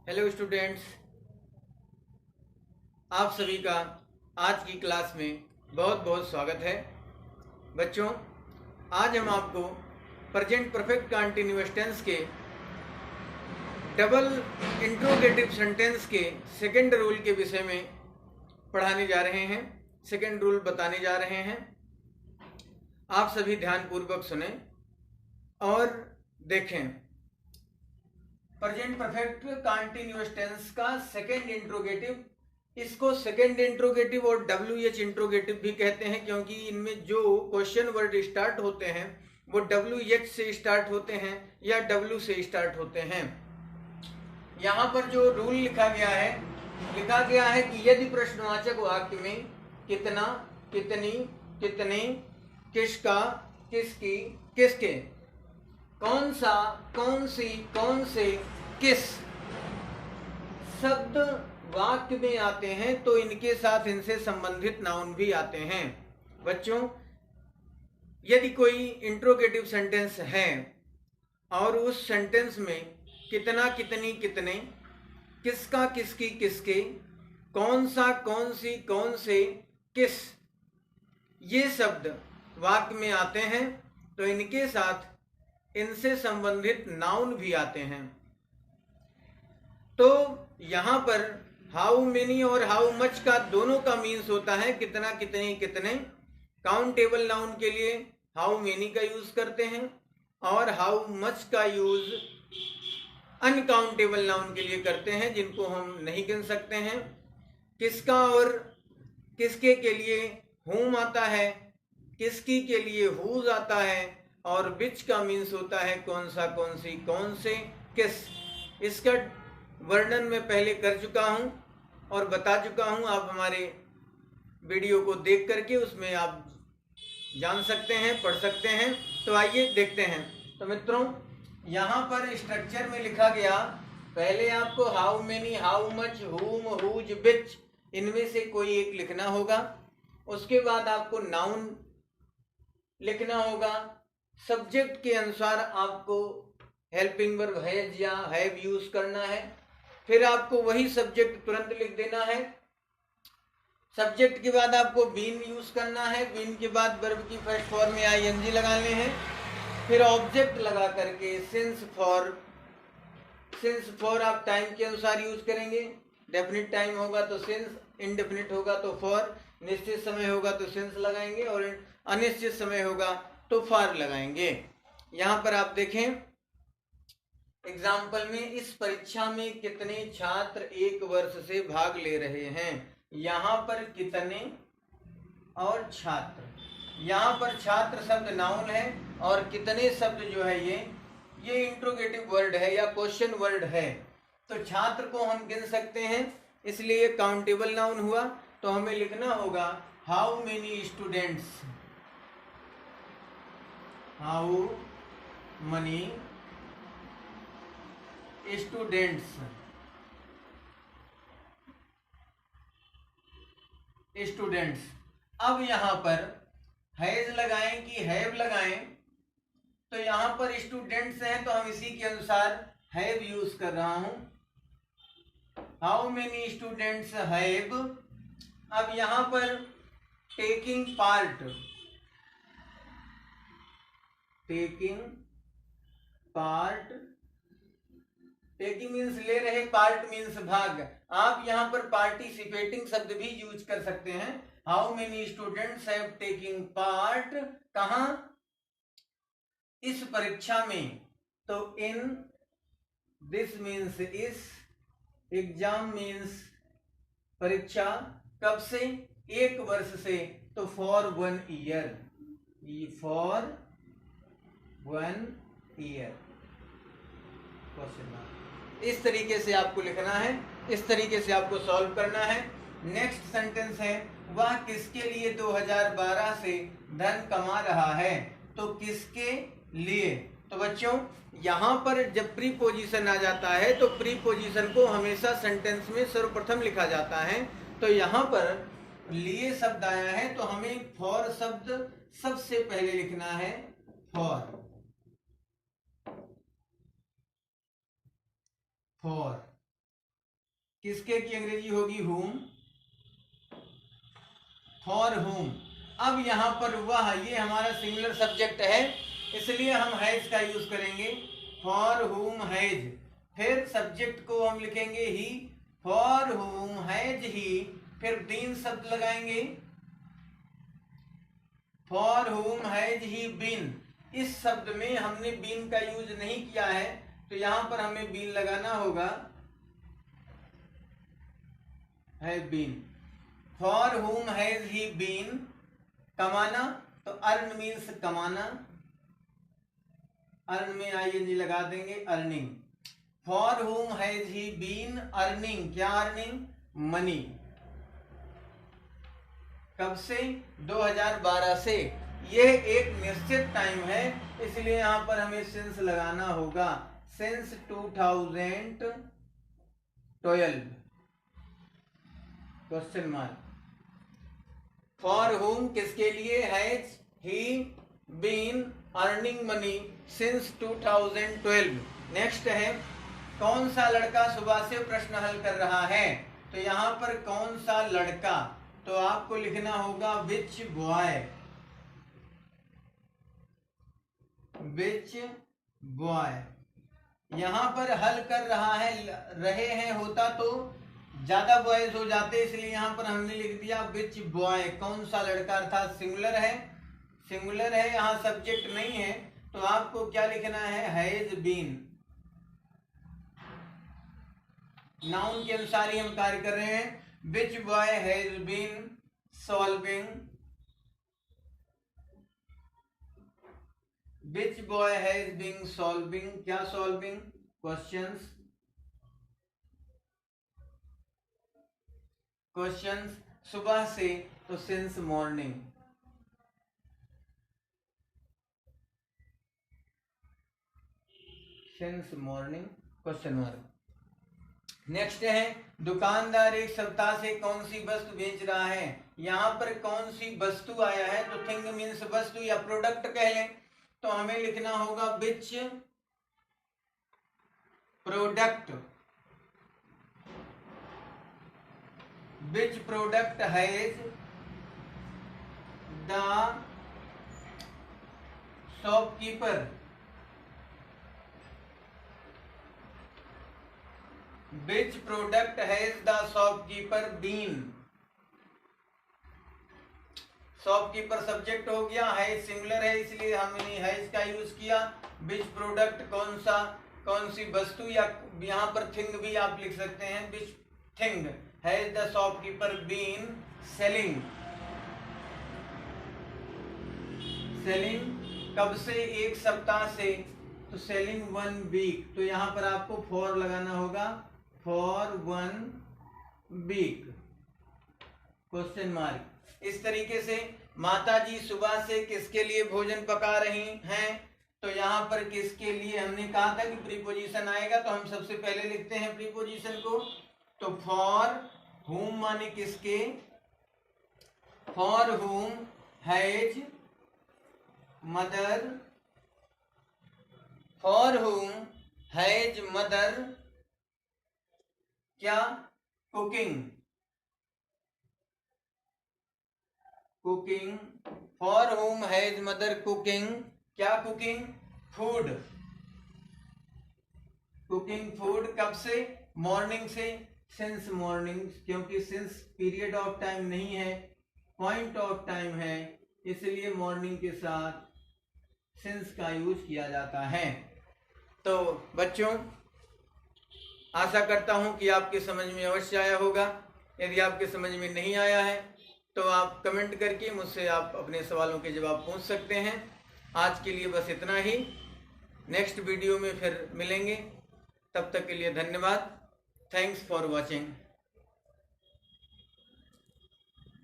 Hello students, आप सभी का आज की क्लास में बहुत बहुत स्वागत है। बच्चों, आज हम आपको प्रेजेंट परफेक्ट कंटीन्यूअस टेंस के डबल इंट्रोगेटिव सेंटेंस के सेकंड रूल के विषय में पढ़ाने जा रहे हैं, सेकंड रूल बताने जा रहे हैं। आप सभी ध्यानपूर्वक सुने और देखें। प्रेजेंट परफेक्ट कंटीन्यूअस टेंस का सेकंड इंट्रोगेटिव, इसको सेकंड इंट्रोगेटिव और WH इंट्रोगेटिव भी कहते हैं, क्योंकि इनमें जो क्वेश्चन वर्ड स्टार्ट होते हैं वो WH से स्टार्ट होते हैं या W से स्टार्ट होते हैं। यहाँ पर जो रूल लिखा गया है कि यदि प्रश्नवाचक वाक्य में कितना, कितनी, कितने, किसका, किसकी, किसके, कौन सा, कौन सी, कौन से, किस शब्द वाक्य में आते हैं तो इनके साथ इनसे संबंधित नाउन भी आते हैं। बच्चों, यदि कोई इंट्रोगेटिव सेंटेंस है और उस सेंटेंस में कितना, कितनी, कितने, किसका, किसकी, किसके, कौन सा, कौन सी, कौन से, किस, ये शब्द वाक्य में आते हैं तो इनके साथ इनसे संबंधित नाउन भी आते हैं। तो यहाँ पर हाउ मेनी और हाउ मच का दोनों का मीन्स होता है कितना, कितने, कितने। काउंटेबल नाउन के लिए हाउ मेनी का यूज करते हैं और हाउ मच का यूज अनकाउंटेबल नाउन के लिए करते हैं, जिनको हम नहीं गिन सकते हैं। किसका और किसके के लिए हुम आता है, किसकी के लिए हुज आता है, और विच का मीन्स होता है कौन सा, कौन सी, कौन से, किस। इसका वर्णन मैं पहले कर चुका हूं और बता चुका हूं। आप हमारे वीडियो को देख करके उसमें आप जान सकते हैं, पढ़ सकते हैं। तो आइए देखते हैं। तो मित्रों, यहाँ पर स्ट्रक्चर में लिखा गया, पहले आपको हाउ मेनी, हाउ मच, हुम, हुज, विच, इनमें से कोई एक लिखना होगा। उसके बाद आपको नाउन लिखना होगा। सब्जेक्ट के अनुसार आपको हेल्पिंग वर्ब हैज या हैव यूज करना है। फिर आपको वही सब्जेक्ट तुरंत लिख देना है। सब्जेक्ट के बाद आपको बीन यूज करना है। बीन के बाद वर्ब की फर्स्ट फॉर्म में ING लगाने हैं। फिर ऑब्जेक्ट लगा करके सिंस फॉर आप टाइम के अनुसार यूज करेंगे। डेफिनिट टाइम होगा तो सिंस, इनडेफिनिट होगा तो फॉर, निश्चित समय होगा तो सिंस लगाएंगे और अनिश्चित समय होगा तो फॉर लगाएंगे। यहाँ पर आप देखें एग्जाम्पल में, इस परीक्षा में कितने छात्र एक वर्ष से भाग ले रहे हैं। यहाँ पर कितने और छात्र, यहाँ पर छात्र शब्द नाउन है और कितने शब्द जो है ये इंट्रोगेटिव वर्ड है या क्वेश्चन वर्ड है। तो छात्र को हम गिन सकते हैं, इसलिए काउंटेबल नाउन हुआ। तो हमें लिखना होगा how many students, how many students, अब यहां पर हैज लगाएं कि हैव लगाएं, तो यहां पर स्टूडेंट्स हैं तो हम इसी के अनुसार हैव यूज कर रहा हूं। How many students have. अब यहां पर टेकिंग पार्ट, टेकिंग मीन्स ले रहे, पार्ट मीन्स भाग। आप यहां पर पार्टिसिपेटिंग शब्द भी यूज कर सकते हैं। How many students have taking part, कहां, इस परीक्षा में। तो इन दिस मीन्स इस, एग्जाम मीन्स परीक्षा, कब से, एक वर्ष से, तो for 1 year, for 1 year, question mark. इस तरीके से आपको लिखना है, इस तरीके से आपको सॉल्व करना है। नेक्स्ट सेंटेंस है, वह किसके लिए 2012 से धन कमा रहा है। तो किसके लिए। तो बच्चों, यहां पर जब प्रीपोजिशन आ जाता है तो प्रीपोजिशन को हमेशा सेंटेंस में सर्वप्रथम लिखा जाता है। तो यहां पर लिए शब्द आया है तो हमें फॉर शब्द सबसे पहले लिखना है, फॉर। किसके की अंग्रेजी होगी whom, for whom। अब यहाँ पर वह, ये हमारा सिंगुलर सब्जेक्ट है, इसलिए हम हैज का यूज करेंगे, for whom हैज। फिर सब्जेक्ट को हम लिखेंगे he, for whom has he, फिर बीन शब्द लगाएंगे, for whom has he been. इस शब्द में हमने बीन का यूज नहीं किया है, तो यहां पर हमें बीन लगाना होगा, है been. for whom has he been, कमाना, तो अर्न मीन्स कमाना, अर्न में आईएनजी लगा देंगे, earning. for whom has he been earning, क्या अर्निंग, मनी। कब से, 2012 से। यह एक निश्चित टाइम है, इसलिए यहां पर हमें सिंस लगाना होगा, since 2012, question mark. For whom किसके लिए, has he been earning money since 2012। Next है, कौन सा लड़का सुबह से प्रश्न हल कर रहा है, तो यहां पर कौन सा लड़का, तो आपको लिखना होगा विच बॉय, विच बॉय। यहां पर हल कर रहा है, रहे हैं होता तो ज्यादा बॉयज हो जाते, इसलिए यहां पर हमने लिख दिया विच बॉय, कौन सा लड़का, अर्थात सिंगुलर है, सिंगुलर है, यहां सब्जेक्ट नहीं है, तो आपको क्या लिखना है, हैज बीन। नाउन के अनुसार ही हम कार्य कर रहे हैं, which boy has been solving, which boy has been solving, क्या सॉल्विंग, क्वेश्चंस, क्वेश्चंस सुबह से, तो since morning. Since morning, question mark. Next है, दुकानदार एक सप्ताह से कौन सी वस्तु बेच रहा है। यहां पर कौन सी वस्तु आया है, तो थिंग मीन्स वस्तु या प्रोडक्ट कह लें, तो हमें लिखना होगा which product, which product has the shopkeeper, which product has the shopkeeper been. Shopkeeper subject हो गया, हैज सिंगुलर है, इसलिए हमने हैज का यूज किया। विच प्रोडक्ट कौन सा, कौन सी वस्तु, या यहाँ पर थिंग भी आप लिख सकते हैं, which thing has the shopkeeper been selling, selling कब से, एक सप्ताह से, तो सेलिंग 1 वीक, तो यहाँ पर आपको फॉर लगाना होगा, फॉर 1 वीक, क्वेश्चन मार्क। इस तरीके से माता जी सुबह से किसके लिए भोजन पका रही हैं, तो यहाँ पर किसके लिए हमने कहा था कि प्रीपोजिशन आएगा, तो हम सबसे पहले लिखते हैं प्रीपोजिशन को, तो फॉर whom माने किसके, for whom has mother, for whom has mother क्या, cooking, cooking, for whom has mother cooking, क्या कुकिंग, फूड, कुकिंग फूड, कब से, मॉर्निंग से, सिंस मॉर्निंग, क्योंकि सिंस पीरियड ऑफ टाइम नहीं है, पॉइंट ऑफ टाइम है, इसलिए मॉर्निंग के साथ सिंस का यूज किया जाता है। तो बच्चों, आशा करता हूं कि आपके समझ में अवश्य आया होगा। यदि आपके समझ में नहीं आया है तो आप कमेंट करके मुझसे आप अपने सवालों के जवाब पूछ सकते हैं। आज के लिए बस इतना ही, नेक्स्ट वीडियो में फिर मिलेंगे, तब तक के लिए धन्यवाद। Thanks for watching.